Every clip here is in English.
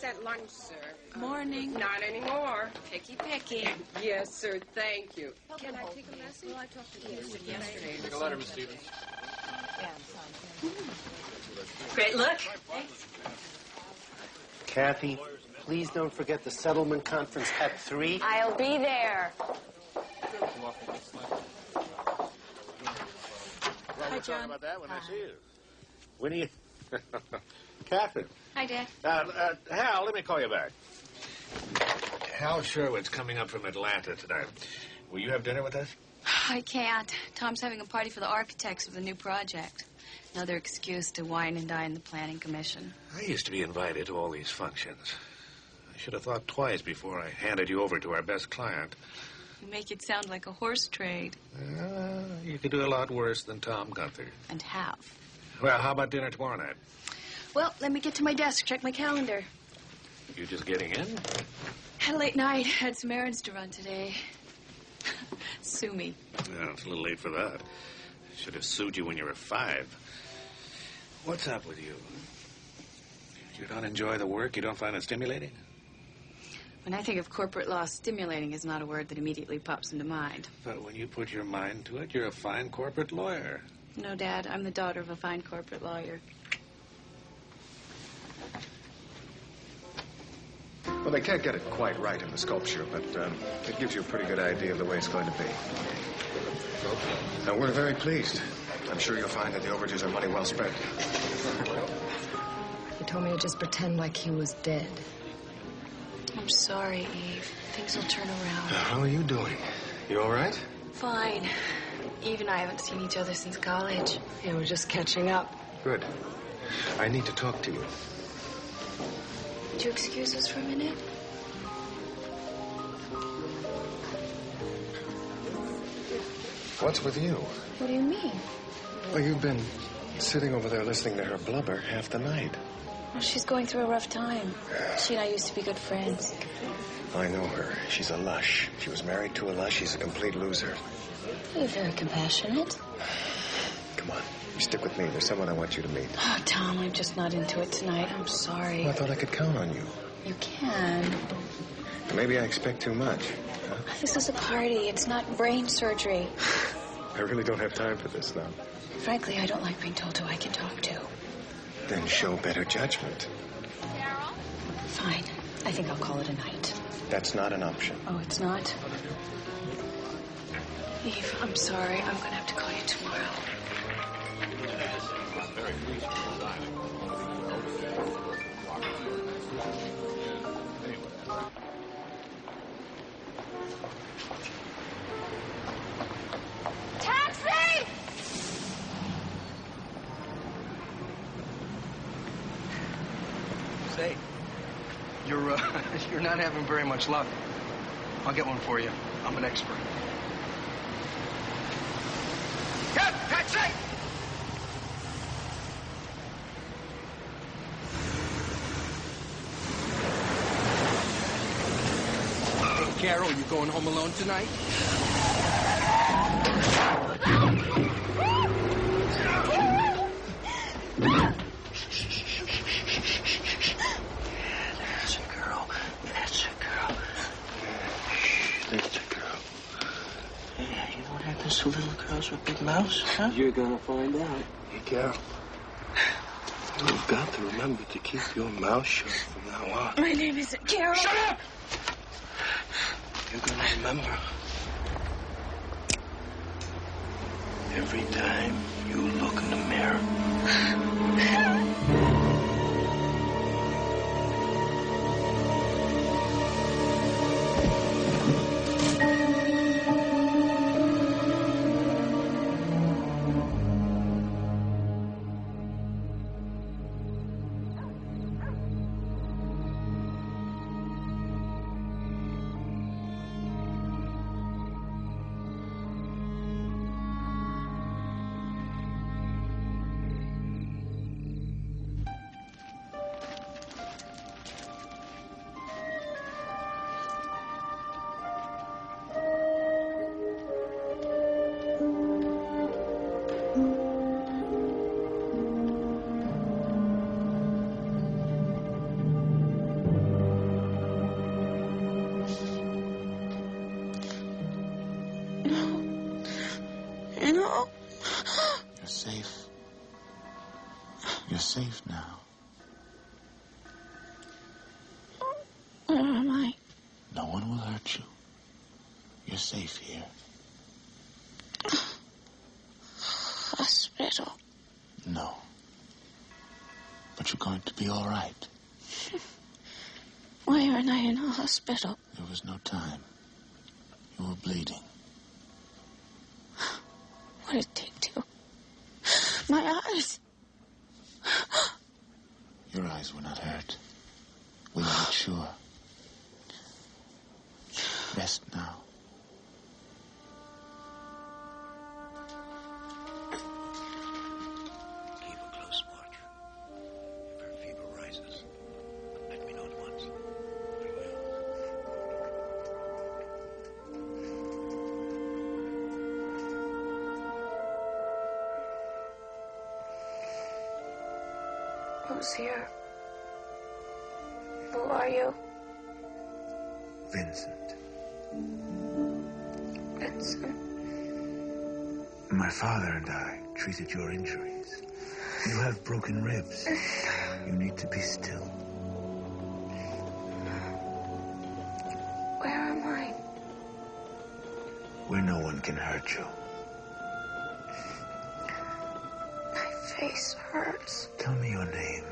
at lunch, sir. Morning. Not anymore. Picky, picky. Yes, sir. Thank you. Can I take a message? Well, I talked to Houston yesterday. Take a letter, Miss Stevens. Yeah, I'm fine. Great look. Thanks. Kathy, please don't forget the settlement conference at 3. I'll be there. Well, we'll talk about that when I see you. When are you... Catherine. Hi, Dad. Hal, let me call you back. Hal Sherwood's coming up from Atlanta tonight. Will you have dinner with us? I can't. Tom's having a party for the architects of the new project. Another excuse to wine and dine the planning commission. I used to be invited to all these functions. I should have thought twice before I handed you over to our best client. You make it sound like a horse trade. You could do a lot worse than Tom Gunther. And have. Well, how about dinner tomorrow night? Well, let me get to my desk, check my calendar. You just getting in? Had a late night, had some errands to run today. Sue me. Yeah, it's a little late for that. Should have sued you when you were 5. What's up with you? You don't enjoy the work? You don't find it stimulating? When I think of corporate law, stimulating is not a word that immediately pops into mind. But when you put your mind to it, you're a fine corporate lawyer. No, Dad, I'm the daughter of a fine corporate lawyer. Well, they can't get it quite right in the sculpture, but it gives you a pretty good idea of the way it's going to be. And we're very pleased. I'm sure you'll find that the overages are money well spent. He told me to just pretend like he was dead. I'm sorry, Eve. Things will turn around. How are you doing? You all right? Fine. Eve and I haven't seen each other since college. Yeah, we're just catching up. Good. I need to talk to you. Would you excuse us for a minute? What's with you? What do you mean? Well, you've been sitting over there listening to her blubber half the night. Well, she's going through a rough time. She and I used to be good friends. I know her. She's a lush. She was married to a lush. She's a complete loser. You're very compassionate. Come on. You stick with me. There's someone I want you to meet. Oh, Tom, I'm just not into it tonight. I'm sorry. Well, I thought I could count on you. You can. Maybe I expect too much. Huh? This is a party. It's not brain surgery. I really don't have time for this now. Frankly, I don't like being told who I can talk to. Then show better judgment. Fine. I think I'll call it a night. That's not an option. Oh, it's not? Eve, I'm sorry. I'm going to have to call you tomorrow. Taxi! Say, you're not having very much luck. I'll get one for you. I'm an expert. Get taxi! Hey, Carol, you going home alone tonight? To little girls with big mouths, huh? You're gonna find out. Hey, Carol. You've got to remember to keep your mouth shut from now on. My name isn't Carol. Shut up! You're gonna remember. Every time you look in the mirror. No. You're safe. You're safe now. Where am I? No one will hurt you. You're safe here. Hospital. No. But you're going to be all right. Why aren't I in a hospital? There was no time. You were bleeding. What did it take to? My eyes. Your eyes were not hurt. We weren't sure. Rest now. Keep a close watch. If her fever rises, let me know at once. Very well. Who's here? Who are you? Vincent. Vincent. My father and I treated your injuries. You have broken ribs. You need to be still. Where am I? Where no one can hurt you. My face hurts. Tell me your name.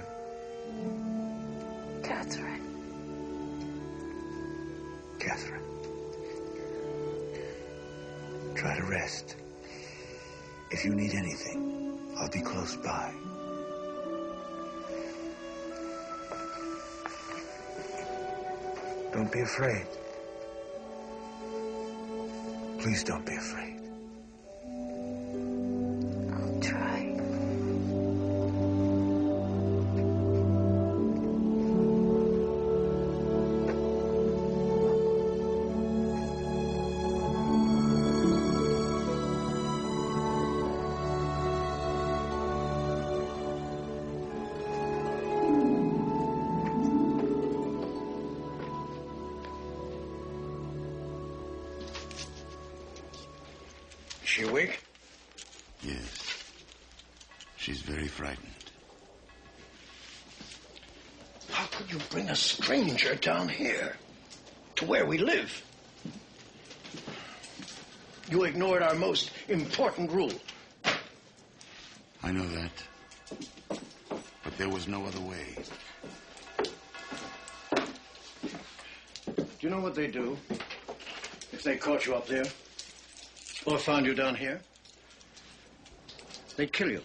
Catherine. Catherine. Try to rest. If you need anything, I'll be close by. Don't be afraid. Please don't be afraid. I'll try. Is she awake? Yes. She's very frightened. How could you bring a stranger down here, to where we live? You ignored our most important rule. I know that. But there was no other way. Do you know what they do if they caught you up there? Or found you down here? They'd kill you.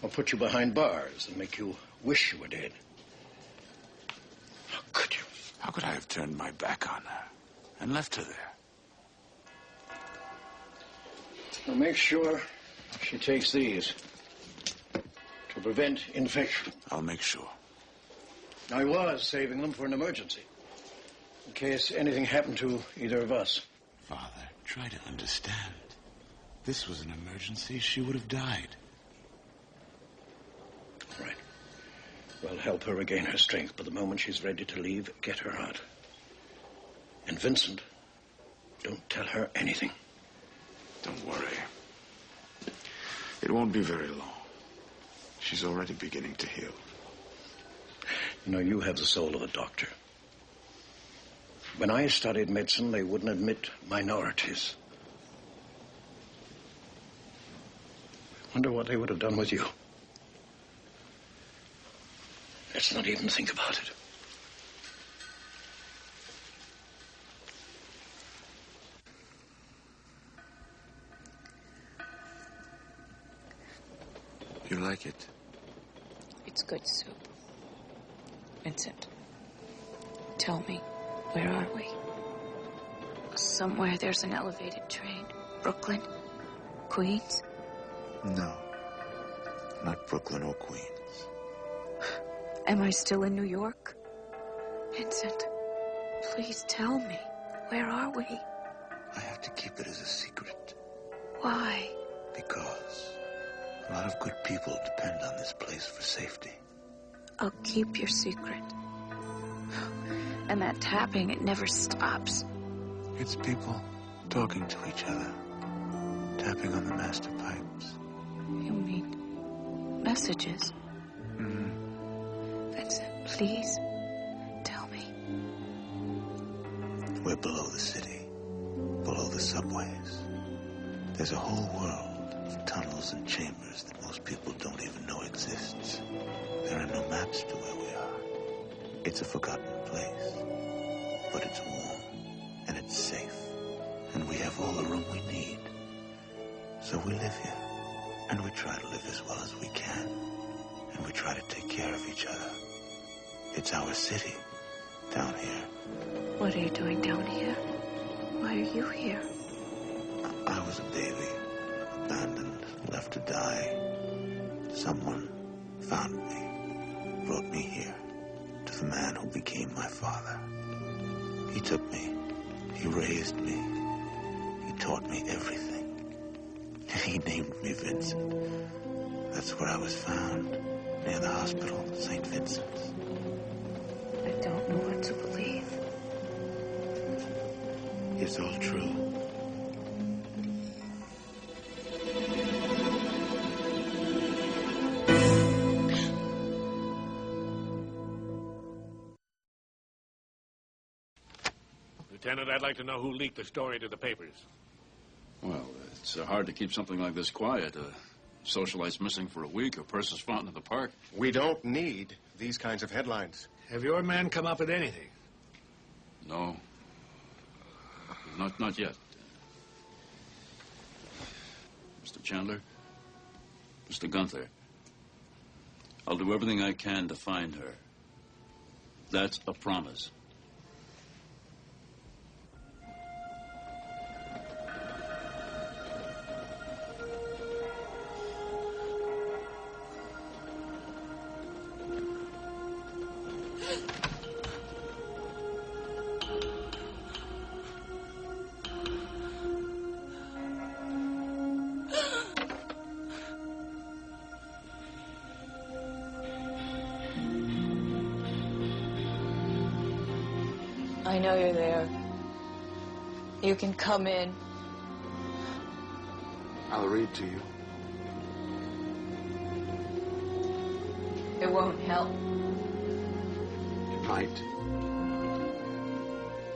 Or put you behind bars and make you wish you were dead. How could you? How could I have turned my back on her and left her there? Now make sure she takes these to prevent infection. I'll make sure. I was saving them for an emergency, in case anything happened to either of us. Father, try to understand. This was an emergency. She would have died. All right. Well, help her regain her strength. But the moment she's ready to leave, get her out. And Vincent, don't tell her anything. Don't worry. It won't be very long. She's already beginning to heal. You know, you have the soul of a doctor. When I studied medicine, they wouldn't admit minorities. Wonder what they would have done with you. Let's not even think about it. You like it? It's good soup. Vincent, tell me, where are we? Somewhere there's an elevated train. Brooklyn? Queens? No. Not Brooklyn or Queens. Am I still in New York? Vincent, please tell me. Where are we? I have to keep it as a secret. Why? Because a lot of good people depend on this place for safety. I'll keep your secret. And that tapping, it never stops. It's people talking to each other. tapping on the master pipes. You mean messages? Mm-hmm. Vincent, please, tell me. We're below the city, below the subways. There's a whole world of tunnels and chambers that most people don't even know exists. There are no maps to where we are. It's a forgotten place, but it's warm and it's safe, and we have all the room we need. So we live here, and we try to live as well as we can, and we try to take care of each other. It's our city down here. What are you doing down here? Why are you here? I was a baby, abandoned, left to die. Someone found me, brought me here, to the man who became my father. He took me, he raised me, he taught me everything. And he named me Vincent. That's where I was found, near the hospital, St. Vincent's. I don't know what to believe. It's all true. Lieutenant, I'd like to know who leaked the story to the papers. Well, it's hard to keep something like this quiet. Socialite's missing for a week, or person's found in the park. We don't need these kinds of headlines. Have your men come up with anything? No. Not yet. Mr. Chandler, Mr. Gunther, I'll do everything I can to find her. That's a promise. I know you're there. You can come in. I'll read to you. It won't help. It might.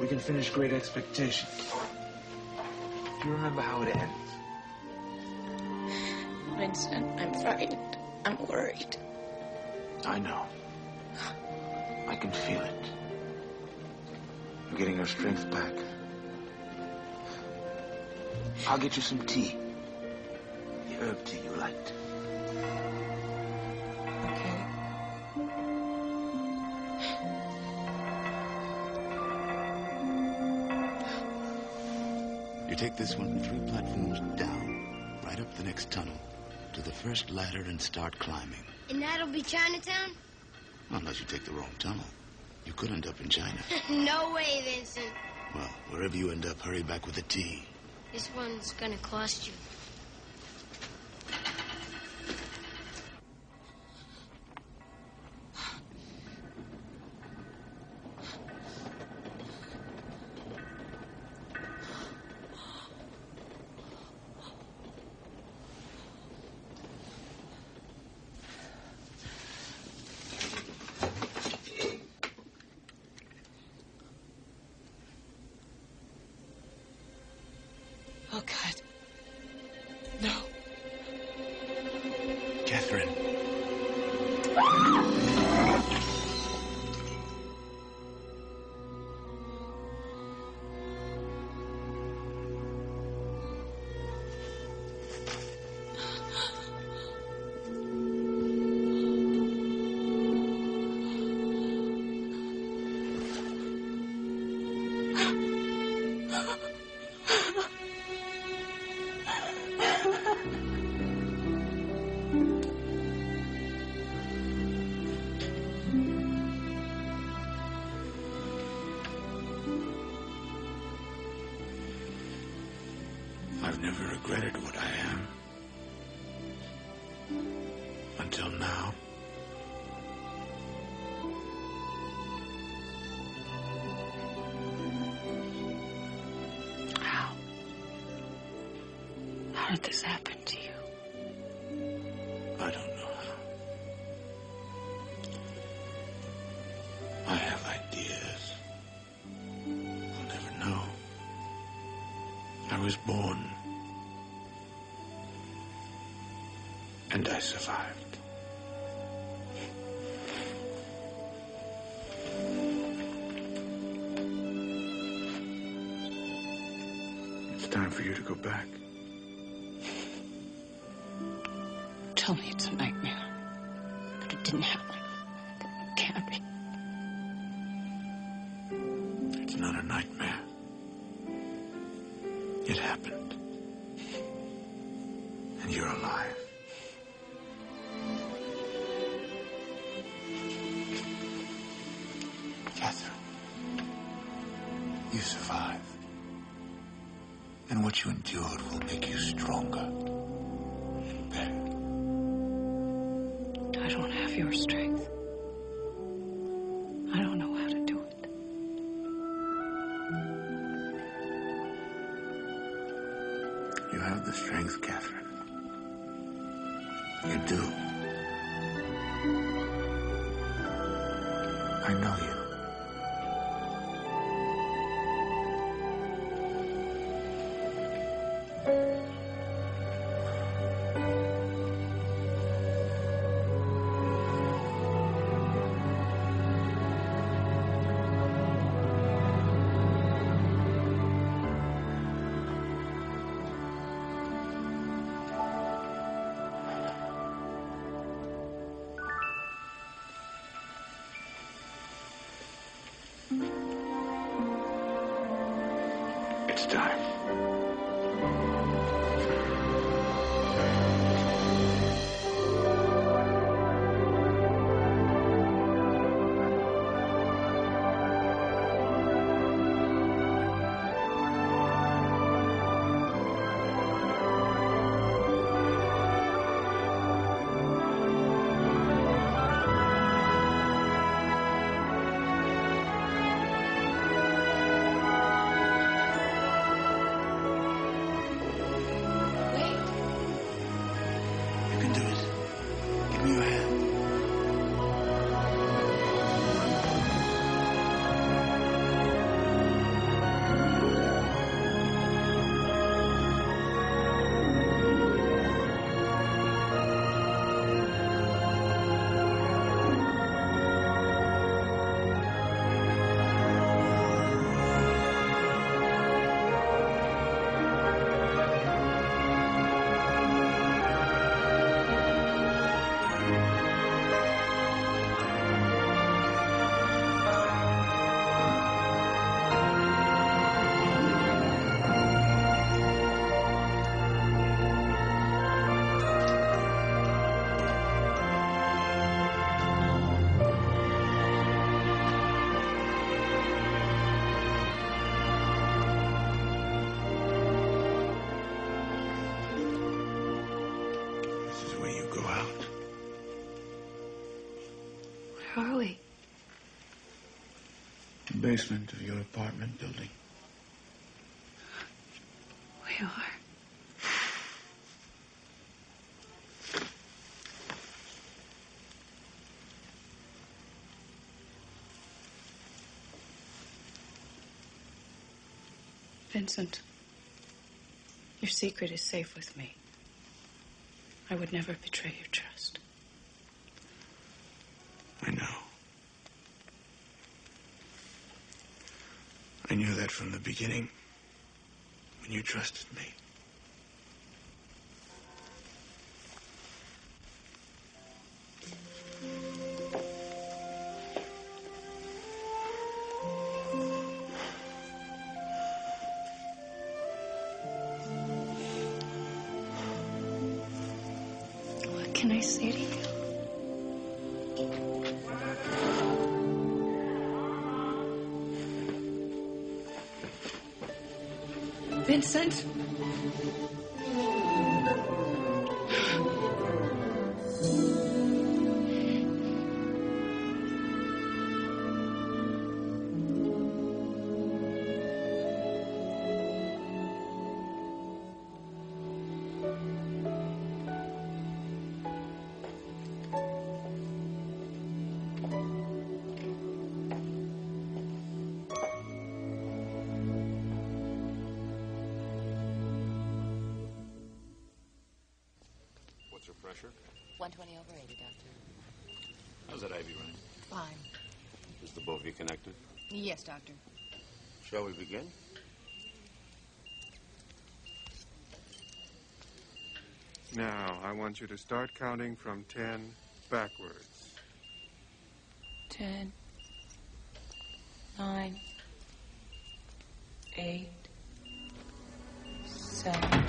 We can finish Great Expectations. Do you remember how it ends? Vincent, I'm frightened. I'm worried. I know. I can feel it. You're getting your strength back. I'll get you some tea. The herb tea you liked. Okay. You take this one 3 platforms down, right up the next tunnel, to the first ladder and start climbing. And that'll be Chinatown? Unless you take the wrong tunnel. You could end up in China. No way, Vincent. Well, wherever you end up, hurry back with the tea. This one's gonna cost you. Oh, God. No. Catherine. I've never regretted what I am. Until now. How How did this happen to you? I don't know how. I have ideas. I'll never know. I was born. And I survived. It's time for you to go back. Tell me it's a nightmare. That it didn't happen. It can't be. It's not a nightmare. It happened. And you're alive. Catherine, you survived. And what you endured will make you stronger and better. I don't have your strength. I don't know how to do it. You have the strength, Catherine. You do. I know you. It's time. Where are we? The basement of your apartment building. We are. Vincent, your secret is safe with me. I would never betray your trust. I know. I knew that from the beginning, when you trusted me. What can I say to you? Vincent? 120/80, Doctor. How's that IV running? Fine. Is the bovie connected? Yes, Doctor. Shall we begin? Now, I want you to start counting from 10 backwards. 10, 9, 8, 7.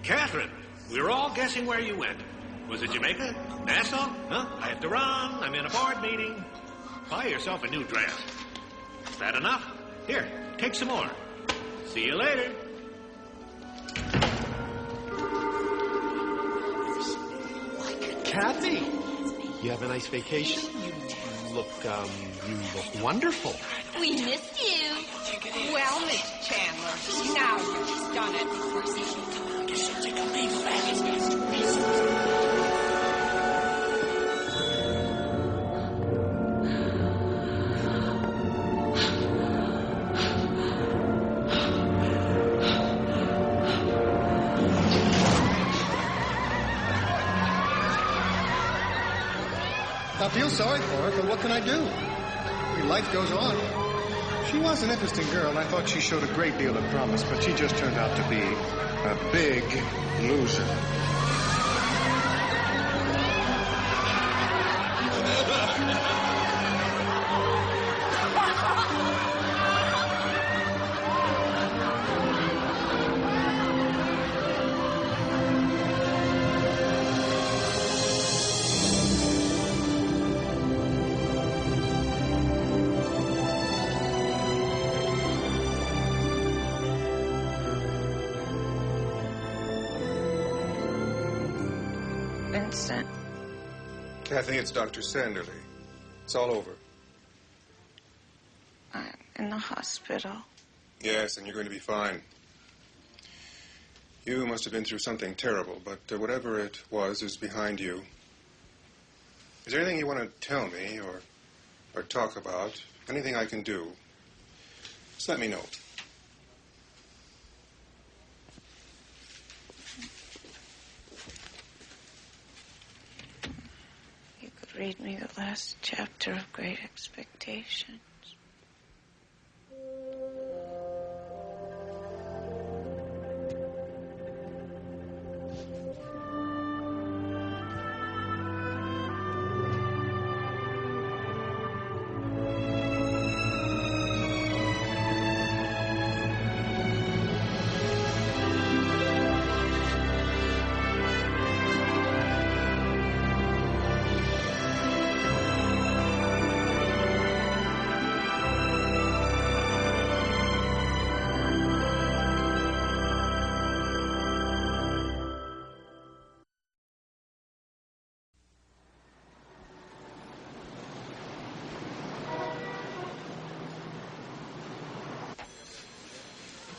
Catherine, we were all guessing where you went. Was it Jamaica? Nassau? Huh? I have to run. I'm in a board meeting. Buy yourself a new dress. Is that enough? Here, take some more. See you later. Kathy, you have a nice vacation? You look wonderful. We missed you. Well, Miss Chandler, now you've done it. I feel sorry for her, but what can I do? I mean, life goes on. She was an interesting girl, and I thought she showed a great deal of promise, but she just turned out to be a big loser. Vincent. Kathy, it's Dr. Sanderly. It's all over. I'm in the hospital. Yes, and you're going to be fine. You must have been through something terrible, but whatever it was is behind you. Is there anything you want to tell me or talk about? Anything I can do? Just let me know. You could read me the last chapter of Great Expectations.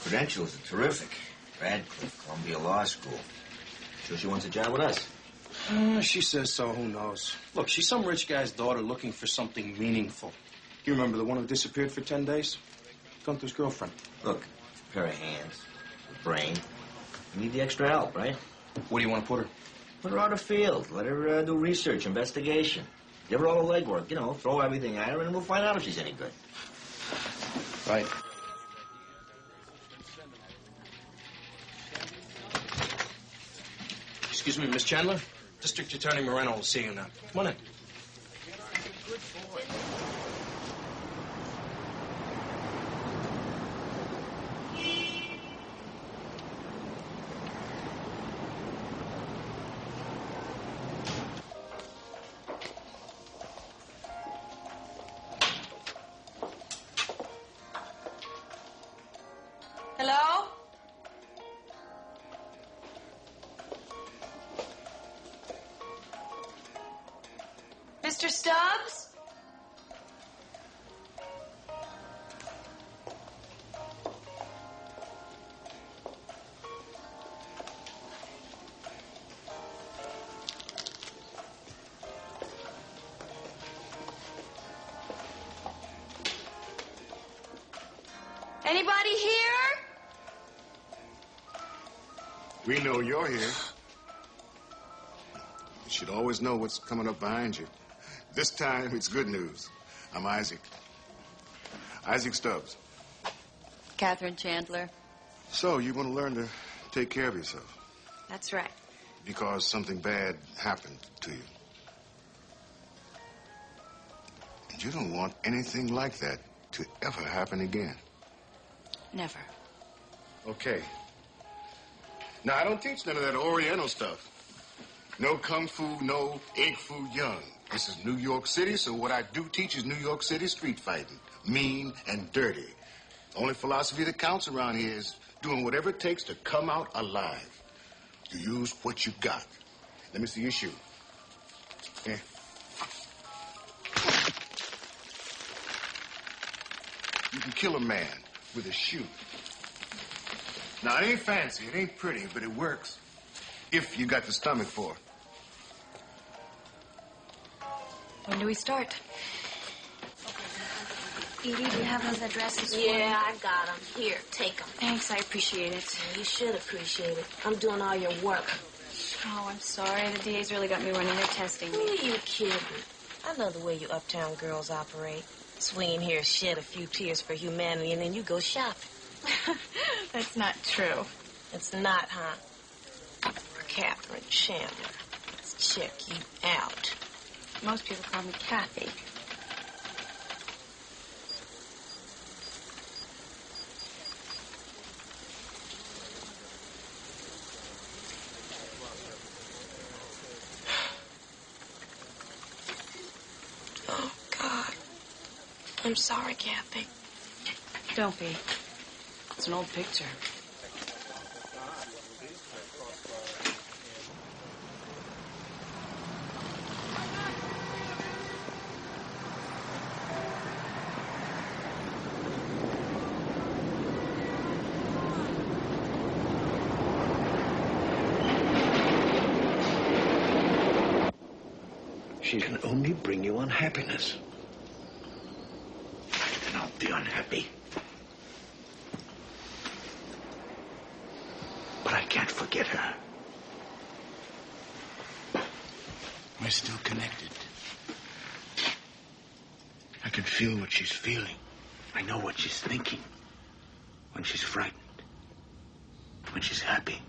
Credentials are terrific. Radcliffe, Columbia Law School. Sure she wants a job with us? She says so. Who knows? Look, she's some rich guy's daughter looking for something meaningful. You remember the one who disappeared for 10 days? Gunther's girlfriend. Look, a pair of hands, a brain. You need the extra help, right? Where do you want to put her? Put her out of field. Let her do research, investigation. Give her all the legwork, you know, throw everything at her, and we'll find out if she's any good. Right. Excuse me, Miss Chandler? District Attorney Moreno will see you now. Come on in. Hello? Mr. Stubbs? Anybody here? We know you're here. Is should always know what's coming up behind you. This time, it's good news. I'm Isaac. Isaac Stubbs. Catherine Chandler. So, you want to learn to take care of yourself? That's right. Because something bad happened to you. And you don't want anything like that to ever happen again. Never. Okay. Now, I don't teach none of that Oriental stuff. No kung fu, no egg foo young. This is New York City, so what I do teach is New York City street fighting. Mean and dirty. The only philosophy that counts around here is doing whatever it takes to come out alive. You use what you got. Let me see your shoe. Here. You can kill a man with a shoe. Now, it ain't fancy, it ain't pretty, but it works. If you got the stomach for it. When do we start? Edie, do you have those addresses for me? Yeah, I got them. Here, take them. Thanks, I appreciate it. You should appreciate it. I'm doing all your work. Oh, I'm sorry. The DA's really got me running. They're testing me. Who are you kidding? I know the way you uptown girls operate. Swing in here, shed a few tears for humanity, and then you go shopping. That's not true. It's not, huh? For Catherine Chandler. Let's check you out. Most people call me Kathy. Oh, God. I'm sorry, Kathy. Don't be. It's an old picture. She can only bring you unhappiness. I cannot be unhappy. But I can't forget her. We're still connected. I can feel what she's feeling. I know what she's thinking. When she's frightened. When she's happy.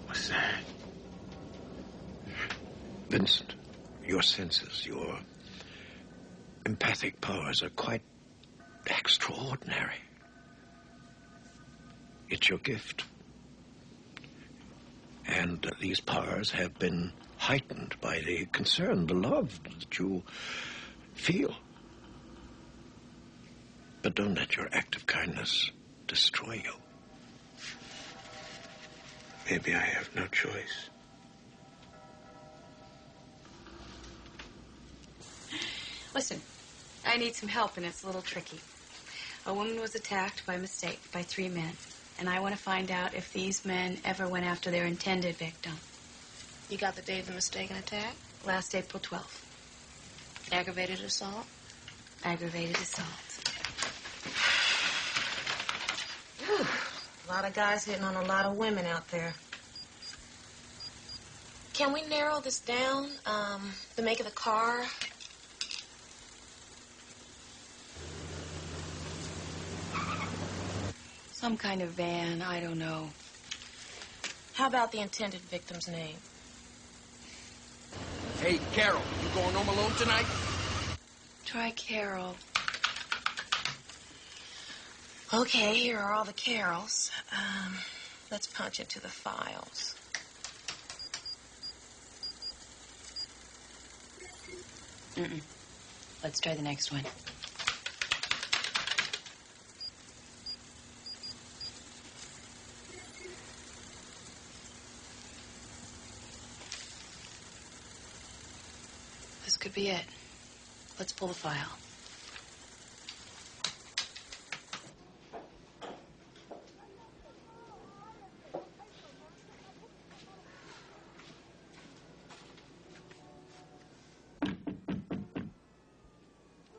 Or sad. Vincent, your senses, your empathic powers are quite extraordinary. It's your gift. And these powers have been heightened by the concern, the love that you feel. But don't let your act of kindness destroy you. Maybe I have no choice. Listen, I need some help, and it's a little tricky. A woman was attacked by mistake by 3 men, and I want to find out if these men ever went after their intended victim. You got the day of the mistaken attack? Last April 12th. Aggravated assault? Aggravated assault. Whew. A lot of guys hitting on a lot of women out there. Can we narrow this down? The make of the car? Some kind of van, I don't know. How about the intended victim's name? Hey, Carol, you going home alone tonight? Try Carol. Okay, here are all the Carols. Let's punch into the files. Mm-mm. Let's try the next one. This could be it. Let's pull the file.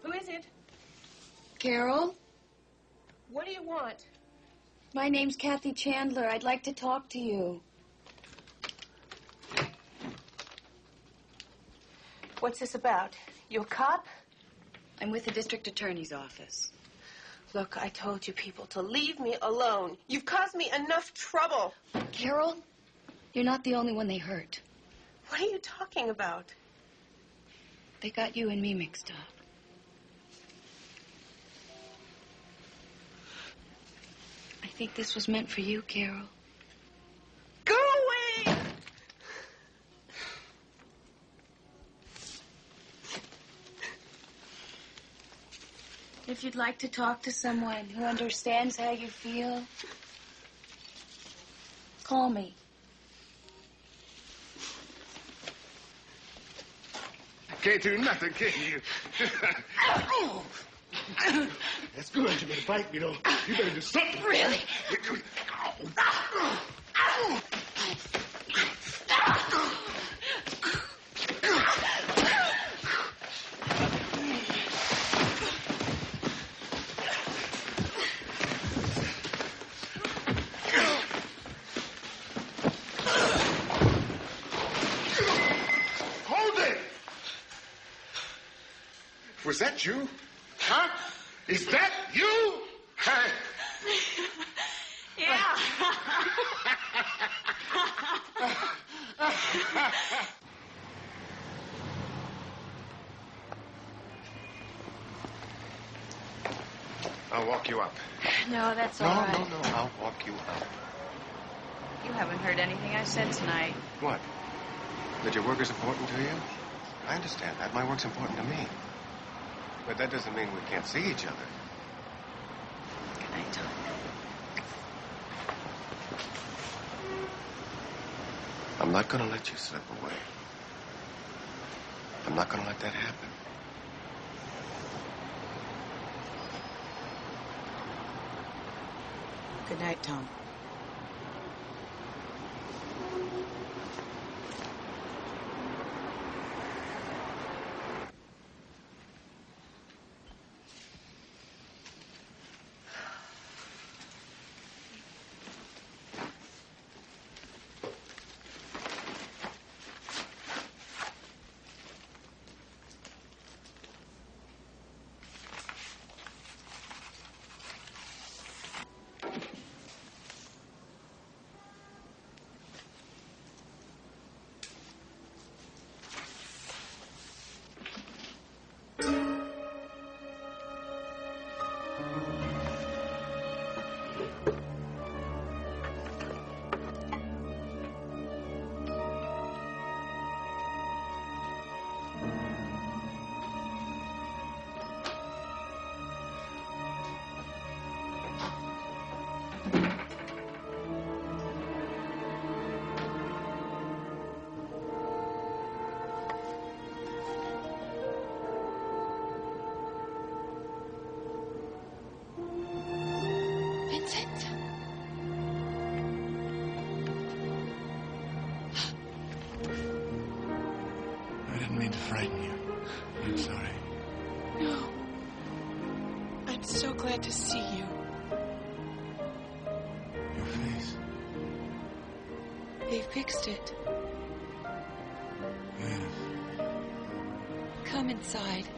Who is it? Carol? What do you want? My name's Kathy Chandler. I'd like to talk to you. What's this about? You a cop? I'm with the district attorney's office. Look, I told you people to leave me alone. You've caused me enough trouble. Carol, you're not the only one they hurt. What are you talking about? They got you and me mixed up. I think this was meant for you, Carol. Go away! If you'd like to talk to someone who understands how you feel, call me. Can't do nothing, can you? That's good. You better bite me, though. You better do something. Really? Was that you? Huh? Is that you? Hey. Yeah. I'll walk you up. No, that's all right. No, I'll walk you up. You haven't heard anything I said tonight. What? That your work is important to you? I understand that. My work's important to me. But that doesn't mean we can't see each other. Good night, Tom. I'm not going to let you slip away. I'm not going to let that happen. Good night, Tom. I didn't mean to frighten you. I'm sorry. No. I'm so glad to see you. Your face. They fixed it. Yes. Come inside.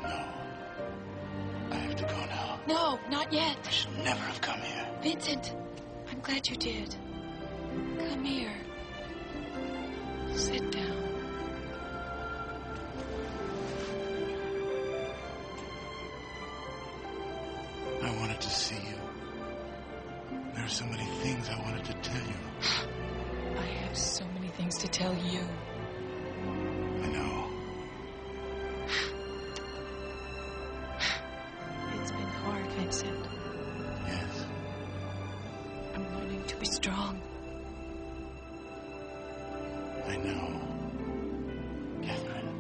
No. I have to go now. No, not yet. I should never have come here. Vincent, I'm glad you did. Come here. Sit down. I wanted to see you. There are so many things I wanted to tell you. I have so many things to tell you. I know. It's been hard, Vincent. Yes. I'm learning to be strong. I know. Catherine.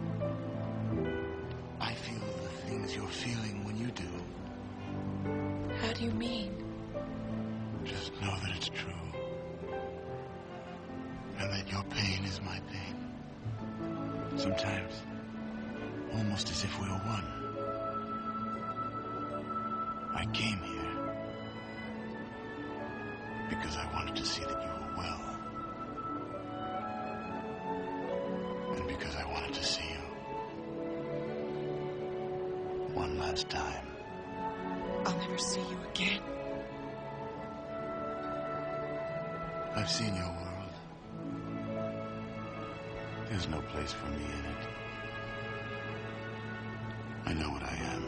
I feel the things you're feeling when you do. How do you mean? Just know that it's true. And that your pain is my pain. Sometimes, almost as if we were one. I came here because I wanted to see that you were well. because I wanted to see you. One last time. I'll never see you again. I've seen your world. There's no place for me in it. I know what I am.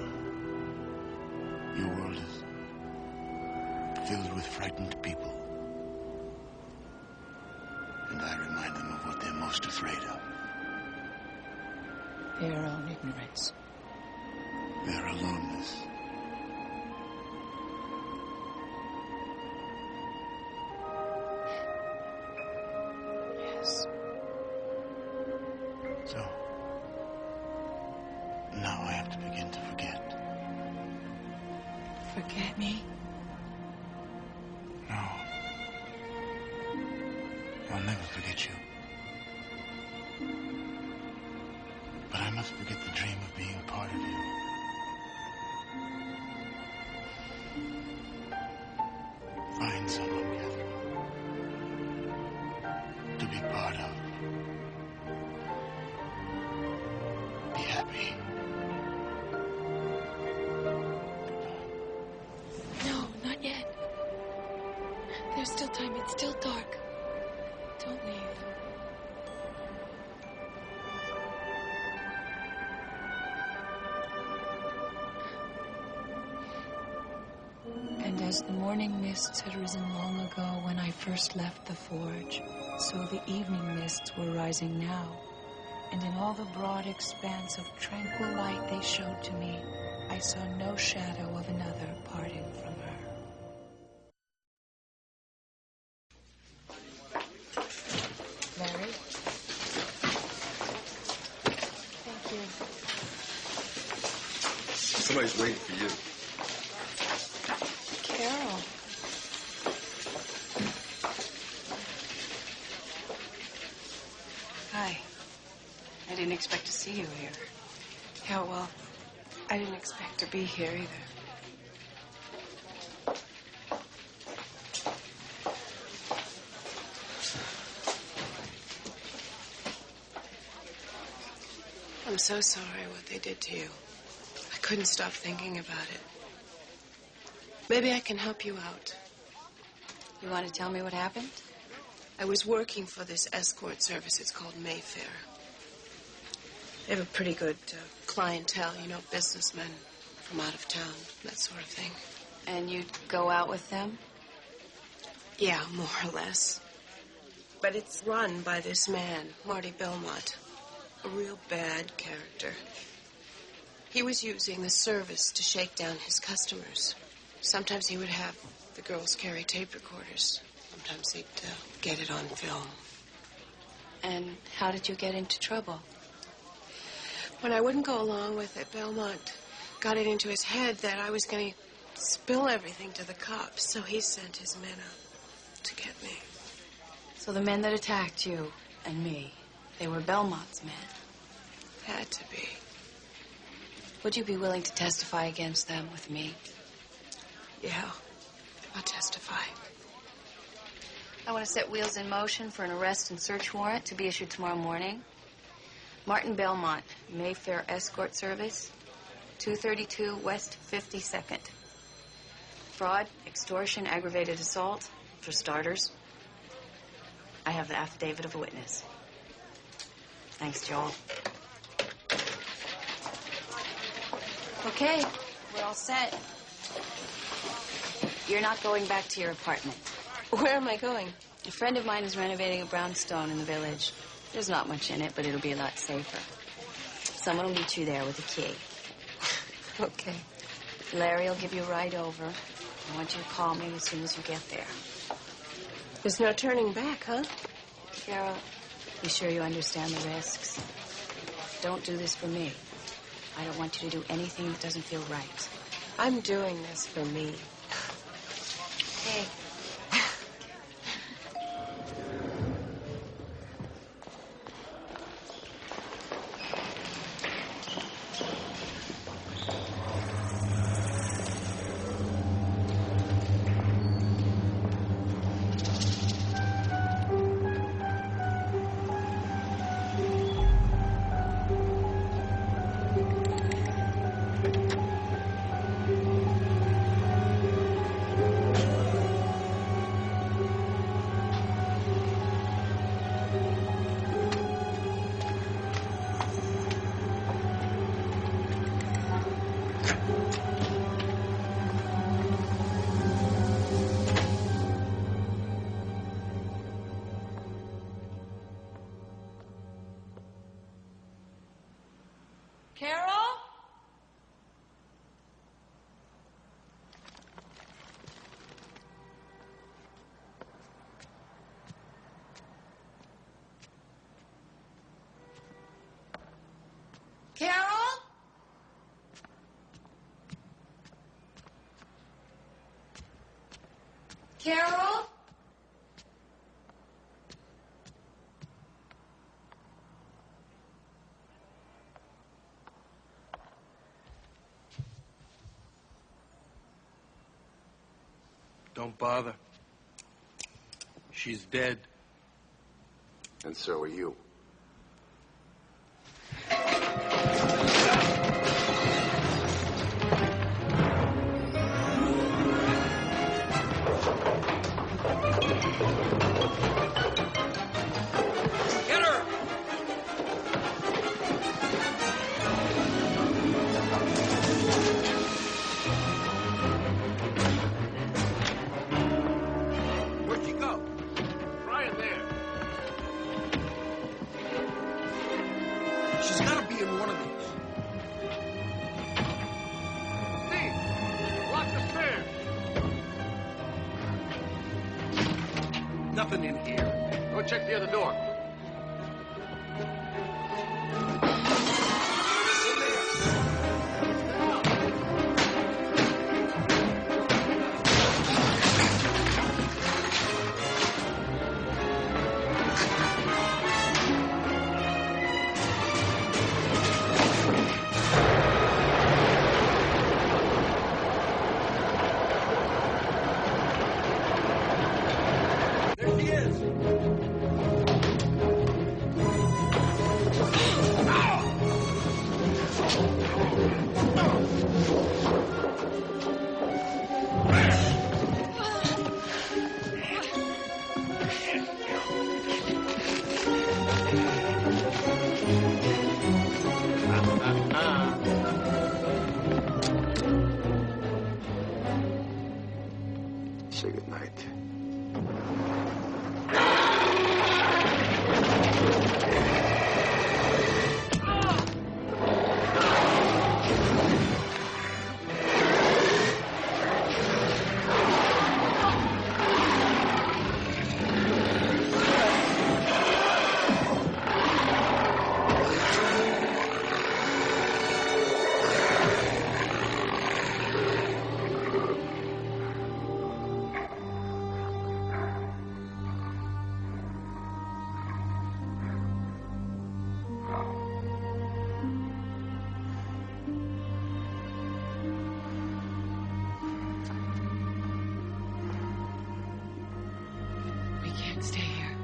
Your world is filled with frightened people. And I remind them of what they're most afraid of. Their own ignorance. Their aloneness. Yes. So, now I have to begin to forget. Forget me? No. I'll never forget you. But I must forget the dream of being a part of you. Find someone, Catherine, to be part of. Be happy. No, not yet. There's still time. It's still dark. Don't leave. And as the morning mists had risen long ago when I first left the forge, so the evening mists were rising now. And in all the broad expanse of tranquil light they showed to me, I saw no shadow of another parting from her. Larry? Thank you. Somebody's waiting for you. Carol. Hi. I didn't expect to see you here. Yeah, well, I didn't expect to be here either. I'm so sorry what they did to you. I couldn't stop thinking about it. Maybe I can help you out. You want to tell me what happened? I was working for this escort service. It's called Mayfair. They have a pretty good clientele, you know, businessmen from out of town, that sort of thing. And you'd go out with them? Yeah, more or less. But it's run by this man, Marty Belmont. A real bad character. He was using the service to shake down his customers. Sometimes he would have the girls carry tape recorders. Sometimes he'd get it on film. And how did you get into trouble? When I wouldn't go along with it, Belmont got it into his head that I was going to spill everything to the cops, so he sent his men out to get me. So the men that attacked you and me, they were Belmont's men? Had to be. Would you be willing to testify against them with me? Yeah, I'll testify. I want to set wheels in motion for an arrest and search warrant to be issued tomorrow morning. Martin Belmont, Mayfair Escort Service, 232 West 52nd. Fraud, extortion, aggravated assault, for starters. I have the affidavit of a witness. Thanks, Joel. Okay, we're all set. You're not going back to your apartment. Where am I going? A friend of mine is renovating a brownstone in the village. There's not much in it, but it'll be a lot safer. Someone will meet you there with a key. Okay. Larry will give you a ride over. I want you to call me as soon as you get there. There's no turning back, huh? Carol, be sure you understand the risks. Don't do this for me. I don't want you to do anything that doesn't feel right. I'm doing this for me. Hey. Carol? Don't bother. She's dead. And so are you. Get her! Where'd she go? Right there. She's gotta be in one of these. Steve, lock the stairs. Nothing in here. Go check the other door. There she is. Say goodnight. We can't stay here.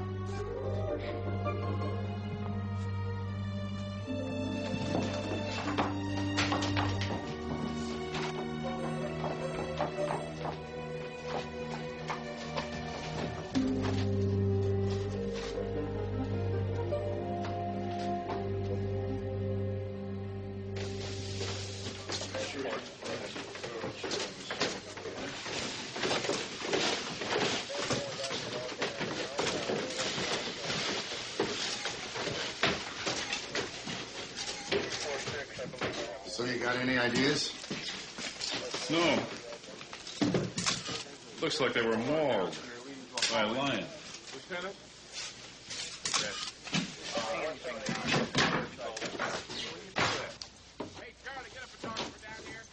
So you got any ideas? No. Looks like they were mauled by a lion. Lieutenant? Hey, Charlie, get a photographer down here.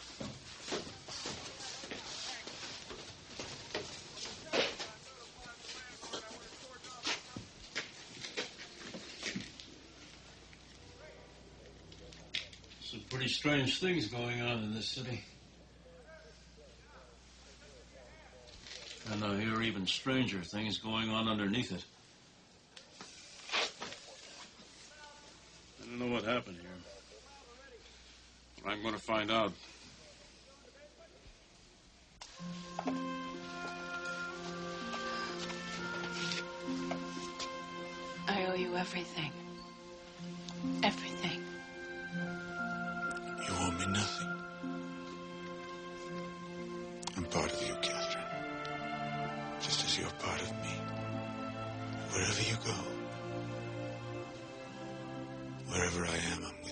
Some pretty strange things going on in this city. And I hear even stranger things going on underneath it. I don't know what happened here. But I'm going to find out. I owe you everything. Everything. You owe me nothing. I'm part of you, Catherine. Just as you're part of me. Wherever you go, wherever I am, I'm